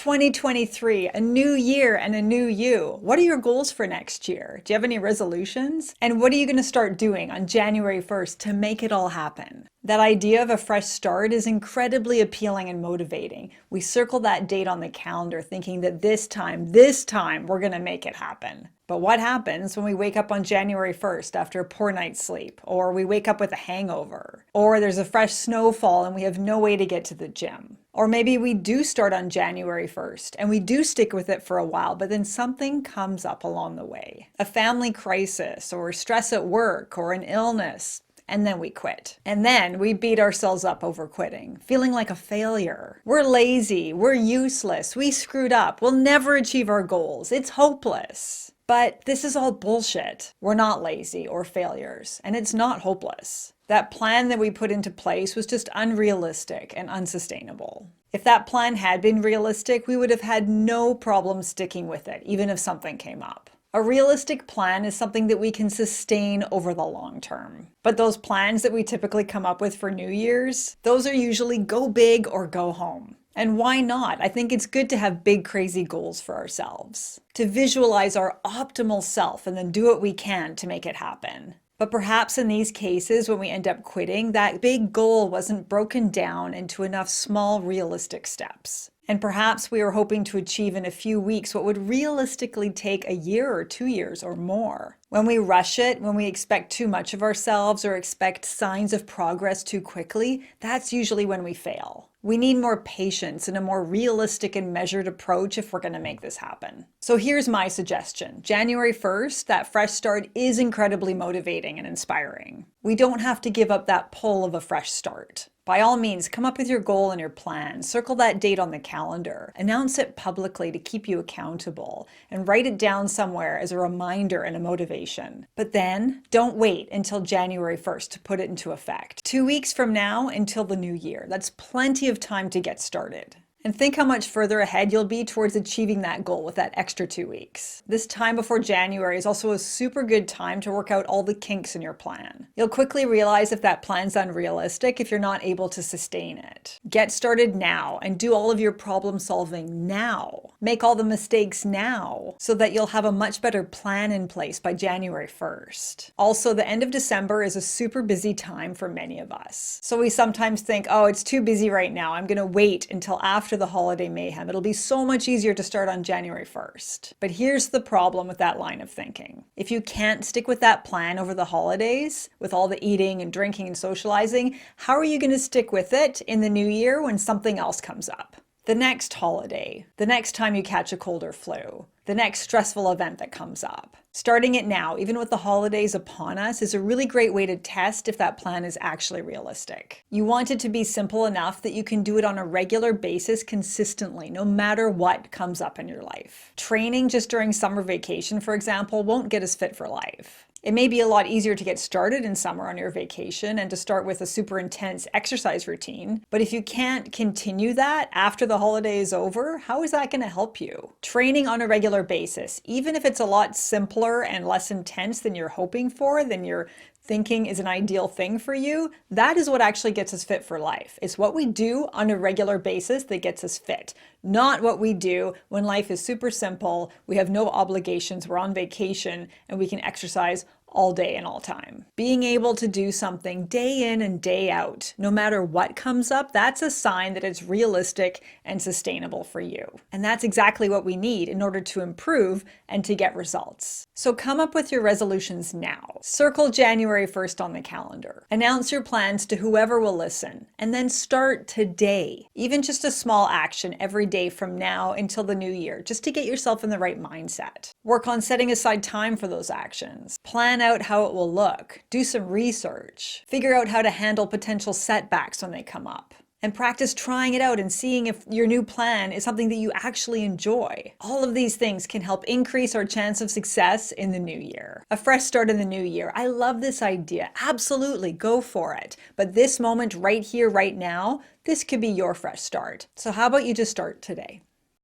2023, a new year and a new you. What are your goals for next year? Do you have any resolutions? And what are you going to start doing on January 1st to make it all happen? That idea of a fresh start is incredibly appealing and motivating. We circle that date on the calendar thinking that this time, we're going to make it happen. But what happens when we wake up on January 1st after a poor night's sleep? Or we wake up with a hangover? Or there's a fresh snowfall and we have no way to get to the gym? Or maybe we do start on January 1st and we do stick with it for a while, but then something comes up along the way. A family crisis, or stress at work, or an illness. And then we quit. And then we beat ourselves up over quitting, feeling like a failure. We're lazy, we're useless, we screwed up, we'll never achieve our goals, it's hopeless. But this is all bullshit. We're not lazy or failures, and it's not hopeless. That plan that we put into place was just unrealistic and unsustainable. If that plan had been realistic, we would have had no problem sticking with it, even if something came up. A realistic plan is something that we can sustain over the long term. But those plans that we typically come up with for New Year's, those are usually go big or go home. And why not? I think it's good to have big, crazy goals for ourselves. To visualize our optimal self and then do what we can to make it happen. But perhaps in these cases, when we end up quitting, that big goal wasn't broken down into enough small, realistic steps. And perhaps we were hoping to achieve in a few weeks what would realistically take a year or 2 years or more. When we rush it, when we expect too much of ourselves or expect signs of progress too quickly, that's usually when we fail. We need more patience and a more realistic and measured approach if we're going to make this happen. So here's my suggestion. January 1st, that fresh start is incredibly motivating and inspiring. We don't have to give up that pull of a fresh start. By all means, come up with your goal and your plan, circle that date on the calendar, announce it publicly to keep you accountable, and write it down somewhere as a reminder and a motivation. But then, don't wait until January 1st to put it into effect. 2 weeks from now until the new year. That's plenty of time to get started. And think how much further ahead you'll be towards achieving that goal with that extra 2 weeks. This time before January is also a super good time to work out all the kinks in your plan. You'll quickly realize if that plan's unrealistic if you're not able to sustain it. Get started now and do all of your problem solving now. Make all the mistakes now so that you'll have a much better plan in place by January 1st. Also, the end of December is a super busy time for many of us. So we sometimes think, oh, it's too busy right now. I'm going to wait until after the holiday mayhem. It'll be so much easier to start on January 1st. But here's the problem with that line of thinking. If you can't stick with that plan over the holidays, with all the eating and drinking and socializing, how are you going to stick with it in the new year when something else comes up? The next holiday, the next time you catch a cold or flu, the next stressful event that comes up. Starting it now, even with the holidays upon us, is a really great way to test if that plan is actually realistic. You want it to be simple enough that you can do it on a regular basis consistently, no matter what comes up in your life. Training just during summer vacation, for example, won't get us fit for life. It may be a lot easier to get started in summer on your vacation and to start with a super intense exercise routine, but if you can't continue that after the holiday is over, how is that going to help you? Training on a regular basis, even if it's a lot simpler and less intense than you're hoping for, than you're thinking is an ideal thing for you, that is what actually gets us fit for life. It's what we do on a regular basis that gets us fit, not what we do when life is super simple, we have no obligations, we're on vacation, and we can exercise all day and all time. Being able to do something day in and day out, no matter what comes up, that's a sign that it's realistic and sustainable for you. And that's exactly what we need in order to improve and to get results. So come up with your resolutions now. Circle January 1st on the calendar. Announce your plans to whoever will listen, and then start today. Even just a small action every day from now until the new year, just to get yourself in the right mindset. Work on setting aside time for those actions. Plan out how it will look. Do some research. Figure out how to handle potential setbacks when they come up. And practice trying it out and seeing if your new plan is something that you actually enjoy. All of these things can help increase our chance of success in the new year. A fresh start in the new year. I love this idea. Absolutely, go for it. But this moment right here, right now, this could be your fresh start. So how about you just start today?